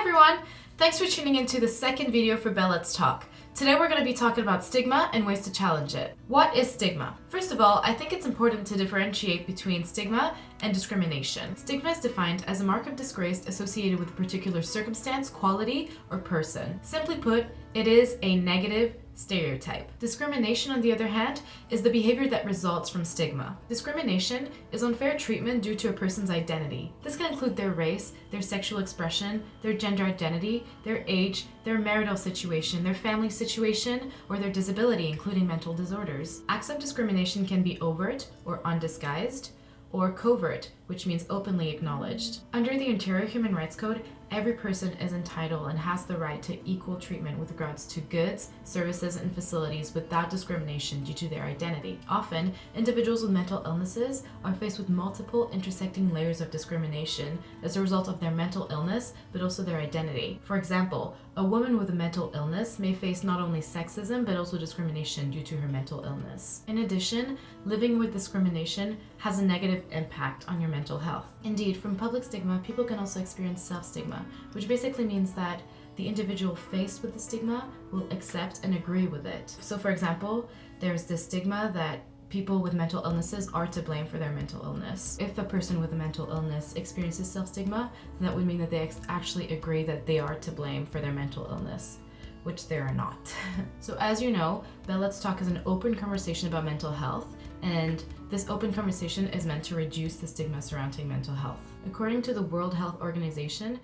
everyone! Thanks for tuning into the second video for Belle Let's Talk. Today we're going to be talking about stigma and ways to challenge it. What is stigma? First of all, I think it's important to differentiate between stigma and discrimination. Stigma is defined as a mark of disgrace associated with a particular circumstance, quality, or person. Simply put, it is a negative stereotype. Discrimination, on the other hand, is the behavior that results from stigma. Discrimination is unfair treatment due to a person's identity. This can include their race, their sexual expression, their gender identity, their age, their marital situation, their family situation, or their disability, including mental disorders. Acts of discrimination can be overt or undisguised, or covert, which means openly acknowledged. Under the Ontario Human Rights Code, every person is entitled and has the right to equal treatment with regards to goods, services, and facilities without discrimination due to their identity. Often, individuals with mental illnesses are faced with multiple intersecting layers of discrimination as a result of their mental illness, but also their identity. For example, a woman with a mental illness may face not only sexism, but also discrimination due to her mental illness. In addition, living with discrimination has a negative impact on your mental health. Indeed, from public stigma, people can also experience self-stigma, which basically means that the individual faced with the stigma will accept and agree with it. So for example, there's this stigma that people with mental illnesses are to blame for their mental illness. If a person with a mental illness experiences self-stigma, then that would mean that they actually agree that they are to blame for their mental illness, which they are not. So as you know, Belle Let's Talk is an open conversation about mental health, and this open conversation is meant to reduce the stigma surrounding mental health. According to the World Health Organization,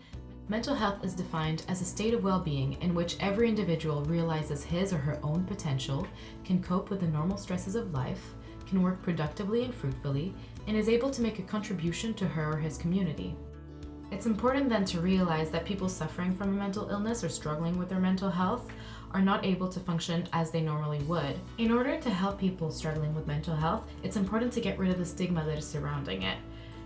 mental health is defined as a state of well-being in which every individual realizes his or her own potential, can cope with the normal stresses of life, can work productively and fruitfully, and is able to make a contribution to her or his community. It's important then to realize that people suffering from a mental illness or struggling with their mental health are not able to function as they normally would. In order to help people struggling with mental health, it's important to get rid of the stigma that is surrounding it.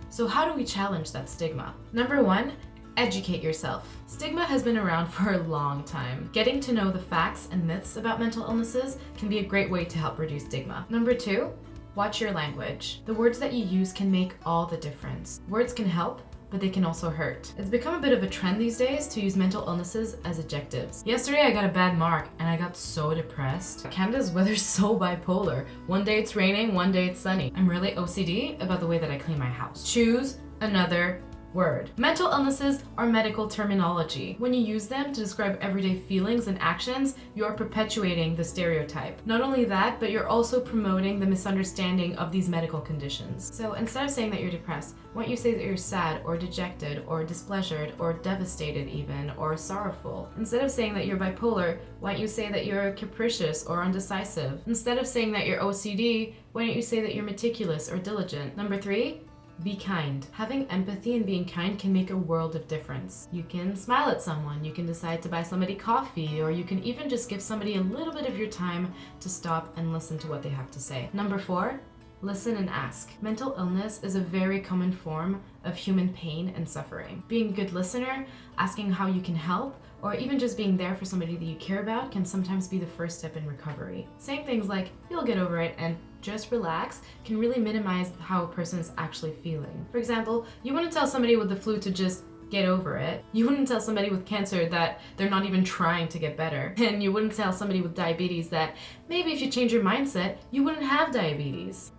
So how do we challenge that stigma? Number one, educate yourself. Stigma has been around for a long time. Getting to know the facts and myths about mental illnesses can be a great way to help reduce stigma. Number two, watch your language. The words that you use can make all the difference. Words can help, but they can also hurt. It's become a bit of a trend these days to use mental illnesses as adjectives. Yesterday I got a bad mark and I got so depressed. Canada's weather's so bipolar. One day it's raining, one day it's sunny. I'm really OCD about the way that I clean my house. Choose another word. Mental illnesses are medical terminology. When you use them to describe everyday feelings and actions, you're perpetuating the stereotype. Not only that, but you're also promoting the misunderstanding of these medical conditions. So instead of saying that you're depressed, why don't you say that you're sad or dejected or displeasured or devastated even or sorrowful? Instead of saying that you're bipolar, why don't you say that you're capricious or undecisive? Instead of saying that you're OCD, why don't you say that you're meticulous or diligent? Number three, be kind. Having empathy and being kind can make a world of difference. You can smile at someone, you can decide to buy somebody coffee, or you can even just give somebody a little bit of your time to stop and listen to what they have to say. Number four, listen and ask. Mental illness is a very common form of human pain and suffering. Being a good listener, asking how you can help, or even just being there for somebody that you care about can sometimes be the first step in recovery. Saying things like, "You'll get over it," and "just relax," can really minimize how a person is actually feeling. For example, you wouldn't tell somebody with the flu to just get over it. You wouldn't tell somebody with cancer that they're not even trying to get better. And you wouldn't tell somebody with diabetes that maybe if you change your mindset, you wouldn't have diabetes.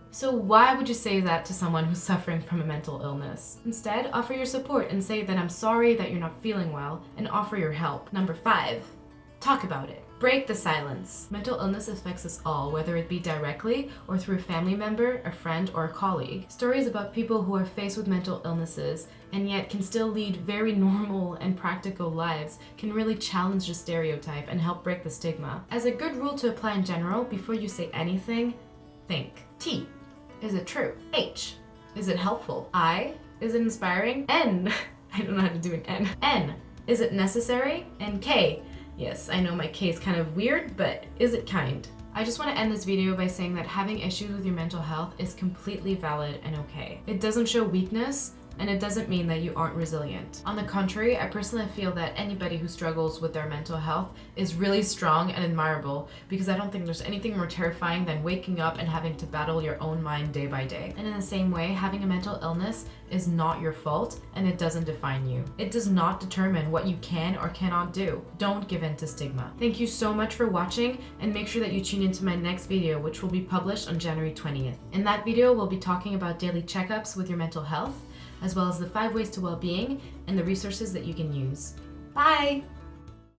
So why would you say that to someone who's suffering from a mental illness? Instead, offer your support and say that I'm sorry that you're not feeling well, and offer your help. Number five, talk about it. Break the silence. Mental illness affects us all, whether it be directly or through a family member, a friend, or a colleague. Stories about people who are faced with mental illnesses and yet can still lead very normal and practical lives can really challenge the stereotype and help break the stigma. As a good rule to apply in general, before you say anything, think. T, is it true? H, is it helpful? I, is it inspiring? N, I don't know how to do an N. N, is it necessary? And K, yes, I know my K is kind of weird, but is it kind? I just want to end this video by saying that having issues with your mental health is completely valid and okay. It doesn't show weakness and it doesn't mean that you aren't resilient. On the contrary, I personally feel that anybody who struggles with their mental health is really strong and admirable, because I don't think there's anything more terrifying than waking up and having to battle your own mind day by day. And in the same way, having a mental illness is not your fault, and it doesn't define you. It does not determine what you can or cannot do. Don't give in to stigma. Thank you so much for watching, and make sure that you tune into my next video, which will be published on January 20th. In that video, we'll be talking about daily checkups with your mental health, as well as the 5 ways to well-being and the resources that you can use. Bye!